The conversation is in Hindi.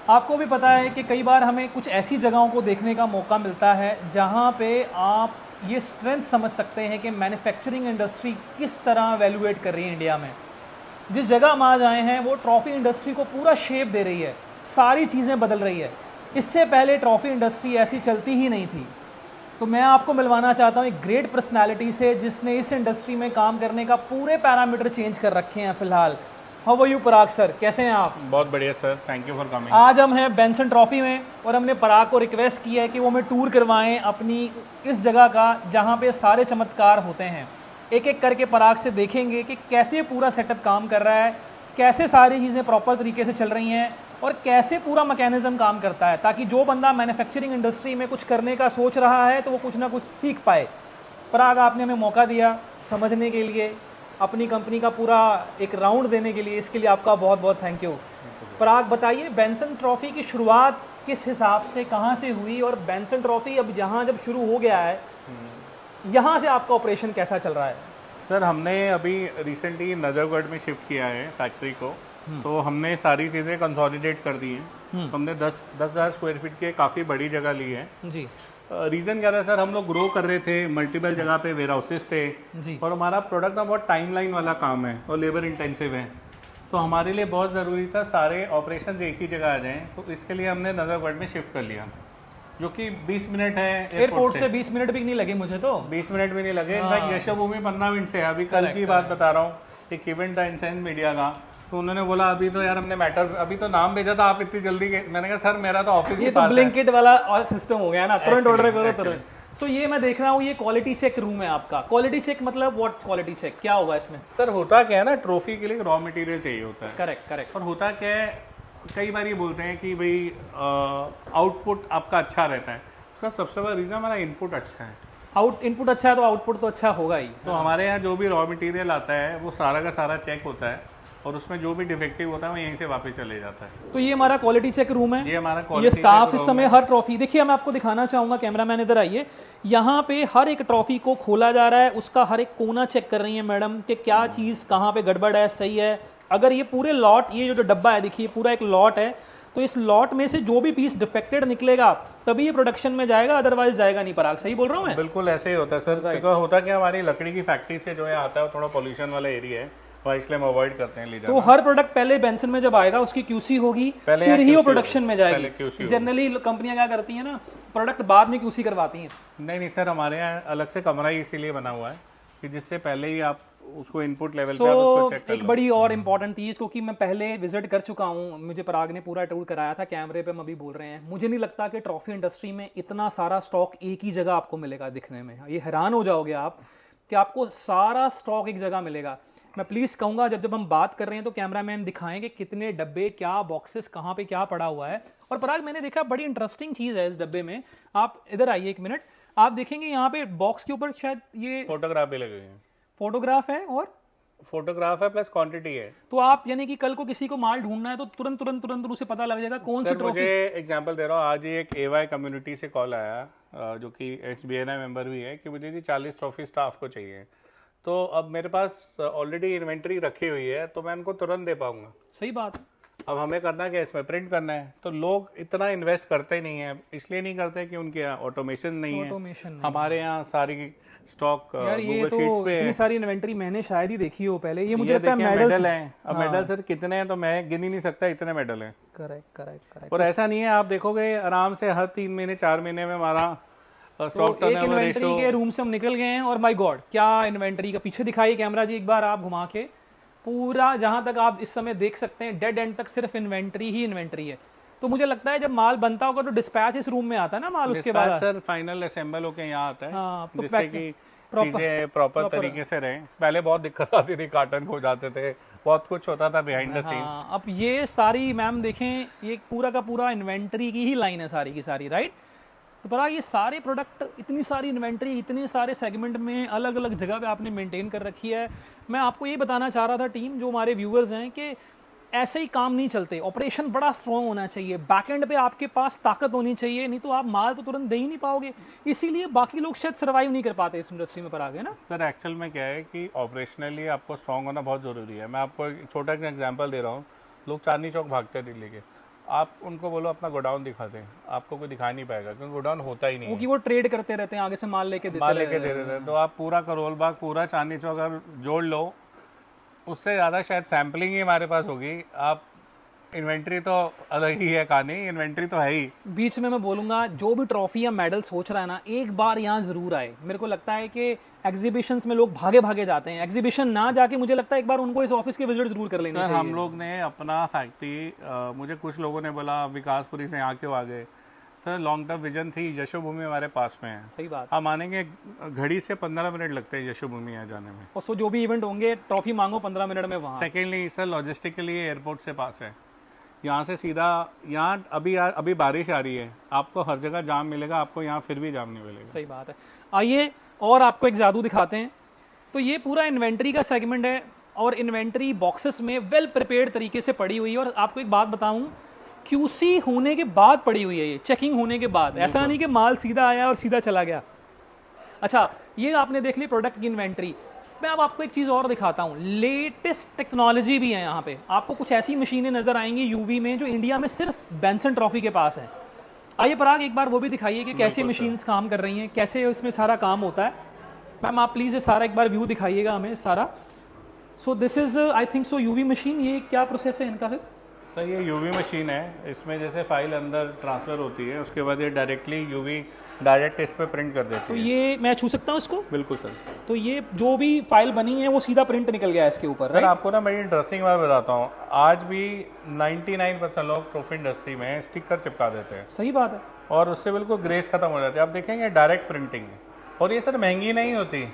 आपको भी पता है कि कई बार हमें कुछ ऐसी जगहों को देखने का मौका मिलता है जहाँ पे आप ये स्ट्रेंथ समझ सकते हैं कि मैन्युफैक्चरिंग इंडस्ट्री किस तरह वैल्यूएट कर रही है इंडिया में। जिस जगह हम आज आए हैं वो ट्रॉफी इंडस्ट्री को पूरा शेप दे रही है, सारी चीज़ें बदल रही है। इससे पहले ट्रॉफी इंडस्ट्री ऐसी चलती ही नहीं थी। तो मैं आपको मिलवाना चाहता हूँ एक ग्रेट पर्सनैलिटी से जिसने इस इंडस्ट्री में काम करने का पूरे पैरामीटर चेंज कर रखे हैं फ़िलहाल। How are you Parag sir, कैसे हैं आप? बहुत बढ़िया sir, thank you for coming. आज हम हैं बेंसन ट्रॉफी में और हमने पराग को रिक्वेस्ट किया है कि वो हमें टूर करवाएं अपनी इस जगह का जहाँ पे सारे चमत्कार होते हैं। एक एक करके पराग से देखेंगे कि कैसे पूरा सेटअप काम कर रहा है, कैसे सारी चीज़ें प्रॉपर तरीके से चल रही हैं और कैसे पूरा मैकेनिज्म काम करता है, ताकि जो बंदा मैन्युफैक्चरिंग इंडस्ट्री में कुछ करने का सोच रहा है तो वो कुछ ना कुछ सीख पाए। पराग, आपने हमें मौका दिया समझने के लिए, अपनी कंपनी का पूरा एक राउंड देने के लिए, इसके लिए आपका बहुत बहुत थैंक यू। पराग बताइए, बेंसन ट्रॉफी की शुरुआत किस हिसाब से कहाँ से हुई और बेंसन ट्रॉफी अब यहाँ जब शुरू हो गया है यहाँ से आपका ऑपरेशन कैसा चल रहा है? सर, हमने अभी रिसेंटली नजरगढ़ में शिफ्ट किया है फैक्ट्री को, तो हमने सारी चीज़ें कंसोलिडेट कर दी हैं। तो हमने 10,000 स्क्वायर फीट के काफ़ी बड़ी जगह ली है जी। रीज़न क्या था सर, हम लोग ग्रो कर रहे थे, मल्टीपल जगह पे वेयर हाउसेस थे जी। और हमारा प्रोडक्ट ना बहुत टाइमलाइन वाला काम है और लेबर इंटेंसिव है, तो हमारे लिए बहुत ज़रूरी था सारे ऑपरेशन एक ही जगह आ जाएं। तो इसके लिए हमने नजरगढ़ में शिफ्ट कर लिया, जो कि 20 मिनट है एयरपोर्ट से। 20 मिनट भी नहीं लगे मुझे तो। 20 मिनट भी नहीं लगे। इनफैक्ट यशोभूमि 15 मिनट से है। अभी कल की बात बता रहा हूँ, एक इवेंट था इंसेंस मीडिया का, तो उन्होंने बोला अभी तो यार हमने मैटर अभी तो नाम भेजा था, आप इतनी जल्दी के। मैंने कहा सर मेरा तो ऑफिस ये तो ब्लिंकिट वाला सिस्टम हो गया ना, तुरंत ऑर्डर करो तुरंत। सो ये मैं देख रहा हूँ, ये क्वालिटी चेक रूम है आपका। क्वालिटी चेक मतलब व्हाट क्वालिटी चेक, क्या होगा इसमें? सर होता क्या है ना, ट्रॉफी के लिए रॉ मटेरियल चाहिए होता है। Correct correct. और होता क्या है, कई बार ये बोलते हैं कि भाई आउटपुट आपका अच्छा रहता है। उसका सबसे बड़ा रीज़न हमारा इनपुट अच्छा है। इनपुट अच्छा है तो आउटपुट तो अच्छा होगा ही। तो हमारे यहाँ जो भी रॉ मटेरियल आता है वो सारा का सारा चेक होता है और उसमें जो भी डिफेक्टिव होता है वो यहीं से वापस चले जाता है। तो ये हमारा क्वालिटी चेक रूम है। ये हमारा ये क्वालिटी स्टाफ इस समय हर ट्रॉफी, देखिए मैं आपको दिखाना चाहूंगा, कैमरामैन इधर आइए। यहाँ पे हर एक ट्रॉफी को खोला जा रहा है, उसका हर एक कोना चेक कर रही है मैडम कि क्या चीज़ कहाँ पे गड़बड़ है, सही है। अगर ये पूरे लॉट, ये जो डब्बा है देखिए पूरा एक लॉट है, तो इस लॉट में से जो भी पीस डिफेक्टेड निकलेगा तभी ये प्रोडक्शन में जाएगा, अदरवाइज जाएगा नहीं। पराग सही बोल रहा हूँ मैं? बिल्कुल ऐसे ही होता है सर। क्योंकि होता क्या, हमारी लकड़ी की फैक्ट्री से जो है आता है, थोड़ा पॉल्यूशन वाला एरिया है, वहाँ इसलिए हम अवॉइड करते हैं ले जाना। तो हर प्रोडक्ट पहले बेंसन में जब आएगा उसकी क्यूसी होगी, फिर ही वो प्रोडक्शन में जाएगी। जनरली कंपनियां क्या करती हैं ना, प्रोडक्ट बाद में क्यूसी करवाती हैं। नहीं सर, हमारे यहाँ अलग से कमरा ही इसीलिए बना हुआ है कि जिससे पहले ही आप उसको इनपुट लेवल पे आप उसको चेक कर लो। एक बड़ी और इम्पॉर्टेंट चीज़, क्योंकि मैं पहले विजिट कर चुका हूँ, मुझे पराग ने पूरा टूर कराया था, कैमरे पे हम अभी बोल रहे हैं। मुझे नहीं लगता कि ट्रॉफी इंडस्ट्री में इतना सारा स्टॉक एक ही जगह आपको मिलेगा दिखने में। ये हैरान हो जाओगे आप कि आपको सारा स्टॉक एक जगह मिलेगा। मैं प्लीज़ कहूँगा जब हम बात कर रहे हैं तो कैमरामैन दिखाएं कि कितने डब्बे, क्या बॉक्सेस, कहाँ पे क्या पड़ा हुआ है। और पराग, मैंने देखा बड़ी इंटरेस्टिंग चीज़ है इस डब्बे में। आप इधर आइए एक मिनट, आप देखेंगे यहाँ पे बॉक्स के ऊपर शायद ये फोटोग्राफ भी लगे हुए हैं। फोटोग्राफ है और फोटोग्राफ है प्लस क्वांटिटी है। तो आप यानी कि कल को किसी को माल ढूंढना है तो तुरंत तुरंत तुरंत उसे पता लग जाएगा कौन सी ट्रॉफी। मुझे एग्जांपल दे रहा हूँ, आज ही एक एवाई कम्युनिटी से कॉल आया, जो कि SBNI मेंबर भी है, कि मुझे जी 40 ट्रॉफी स्टाफ को चाहिए। तो अब मेरे पास ऑलरेडी इन्वेंट्री रखी हुई है, तो मैं उनको तुरंत दे पाऊंगा। सही बात। अब हमें करना क्या है, इसमें प्रिंट करना है। तो लोग इतना इन्वेस्ट करते नहीं है, इसलिए नहीं करते कि उनके यहाँ ऑटोमेशन नहीं है। हमारे यहाँ सारी स्टॉक गूगल शीट्स पे है। इतनी सारी इन्वेंट्री मैंने शायद ही देखी हो पहले। ये मुझे लगता है मेडल हैं। अब मेडल सर कितने हैं तो मैं गिन ही नहीं सकता, इतने मेडल हैं। Correct correct correct. और ऐसा नहीं है, आप देखोगे आराम से हर 3 महीने 4 महीने में हमारा स्टॉक एक इन्वेंट्री के रूम से हम निकल गए हैं और माय गॉड क्या इन्वेंट्री का। पीछे दिखाइए कैमरा जी एक बार आप घुमा के, पूरा जहां तक आप इस समय देख सकते हैं डेड एंड तक सिर्फ इन्वेंट्री ही इन्वेंट्री है। तो मुझे लगता है जब माल बनता होगा तो डिस्पैच इस रूम में आता है ना माल, उसके बाद सर फाइनल असेंबल होके यहाँ आता है। हाँ, तो जिससे कि चीजें प्रॉपर तरीके से रहे। पहले बहुत दिक्कत आती थी, कार्टन खो जाते थे, बहुत कुछ होता था बिहाइंड द सीन्स। अब ये सारी मैम देखें, ये पूरा का पूरा इन्वेंट्री की ही लाइन है सारी की सारी, राइट? तो पराग, ये सारे प्रोडक्ट, इतनी सारी इन्वेंट्री, इतने सारे सेगमेंट में अलग अलग जगह पे आपने मेंटेन कर रखी है। मैं आपको ये बताना चाह रहा था टीम, जो हमारे व्यूअर्स हैं, कि ऐसे ही काम नहीं चलते। ऑपरेशन बड़ा स्ट्रॉन्ग होना चाहिए, बैकएंड पे आपके पास ताकत होनी चाहिए, नहीं तो आप माल तो तुरंत दे ही नहीं पाओगे। इसीलिए बाकी लोग शायद सर्वाइव नहीं कर पाते इस इंडस्ट्री में। पराग है ना सर, एक्चुअल में क्या है कि ऑपरेशनली आपको स्ट्रॉन्ग होना बहुत ज़रूरी है। मैं आपको एक छोटा सा एग्जांपल दे रहा हूँ। लोग चांदनी चौक भागते हैं दिल्ली के, आप उनको बोलो अपना गोडाउन दिखा दें, आपको कोई दिखा नहीं पाएगा क्योंकि गोडाउन होता ही नहीं है। क्योंकि वो ट्रेड करते रहते हैं, आगे से माल लेके माल देते लेके दे देते हैं। तो आप पूरा करोल बाग, पूरा चांदनी चौक अगर जोड़ लो, उससे ज़्यादा शायद सैम्पलिंग ही हमारे पास होगी। आप इन्वेंट्री तो अलग ही है कहानी, इन्वेंट्री तो है ही। बीच में मैं बोलूंगा, जो भी ट्रॉफी या मेडल सोच रहा है ना, एक बार यहाँ जरूर आए। मेरे को लगता है कि एग्जीबिशंस में लोग भागे भागे जाते हैं, एग्जीबिशन ना जाके मुझे लगता है एक बार उनको इस ऑफिस की विजिट जरूर कर लेनी सर चाहिए। हम लोग ने अपना फैक्ट्री, मुझे कुछ लोगों ने बोला विकासपुरी से यहाँ क्यों आ गए। सर लॉन्ग टर्म विजन थी, यशोभूमि हमारे पास में है। सही बात। आप मानेंगे घड़ी से 15 मिनट लगते हैं यशोभूमि यहाँ जाने में। और सो जो भी इवेंट होंगे, ट्रॉफी मांगो 15 मिनट में वहाँ। सेकेंडली सर लॉजिस्टिकली एयरपोर्ट से पास है, यहाँ से सीधा। यहाँ अभी बारिश आ रही है, आपको हर जगह जाम मिलेगा, आपको यहाँ फिर भी जाम नहीं मिलेगा। सही बात है। आइए और आपको एक जादू दिखाते हैं। तो ये पूरा इन्वेंट्री का सेगमेंट है और इन्वेंट्री बॉक्सेस में वेल प्रिपेयर्ड तरीके से पड़ी हुई है। और आपको एक बात बताऊं, क्यूसी होने के बाद पड़ी हुई है, ये चेकिंग होने के बाद। ऐसा नहीं कि माल सीधा आया और सीधा चला गया। अच्छा, ये आपने देख ली प्रोडक्ट की इन्वेंट्री। मैं अब आपको एक चीज़ और दिखाता हूँ, लेटेस्ट टेक्नोलॉजी भी है यहाँ पे। आपको कुछ ऐसी मशीनें नजर आएंगी यूवी में जो इंडिया में सिर्फ बेंसन ट्रॉफी के पास है। आइए पराग, एक बार वो भी दिखाइए कि कैसे मशीन्स काम कर रही हैं, कैसे इसमें सारा काम होता है। मैम आप प्लीज़ ये सारा एक बार व्यू दिखाइएगा हमें सारा। So this is I think so UV machine. ये क्या प्रोसेस है इनका सर ये यूवी मशीन है, इसमें जैसे फाइल अंदर ट्रांसफ़र होती है, उसके बाद ये डायरेक्टली यूवी डायरेक्ट इस पे प्रिंट कर देती तो है। ये मैं छू सकता हूँ इसको? बिल्कुल सर। तो ये जो भी फाइल बनी है वो सीधा प्रिंट निकल गया है इसके ऊपर, सर राइट? आपको ना मैं इंटरेस्टिंग बात बताता हूँ, आज भी 99% लोग ट्रॉफी इंडस्ट्री में स्टिकर चिपका देते हैं सही बात है। और उससे बिल्कुल ग्रेस खत्म हो जाती है। आप देखेंगे डायरेक्ट प्रिंटिंग, और ये सर महंगी नहीं होती।